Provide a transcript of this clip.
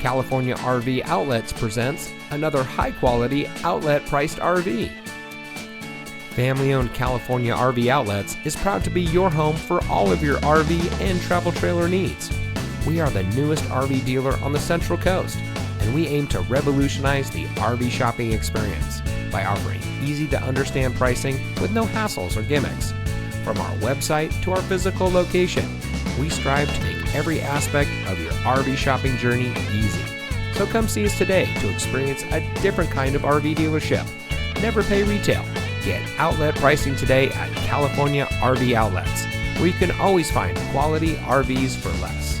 California RV Outlets presents another high-quality, outlet-priced RV. Family-owned California RV Outlets is proud to be your home for all of your RV and travel trailer needs. We are the newest RV dealer on the Central Coast, and we aim to revolutionize the RV shopping experience by offering easy-to-understand pricing with no hassles or gimmicks. From our website to our physical location, we strive to make every aspect of your RV shopping journey easy. So come see us today to experience a different kind of RV dealership. Never pay retail. Get outlet pricing today at California RV Outlets, where you can always find quality RVs for less.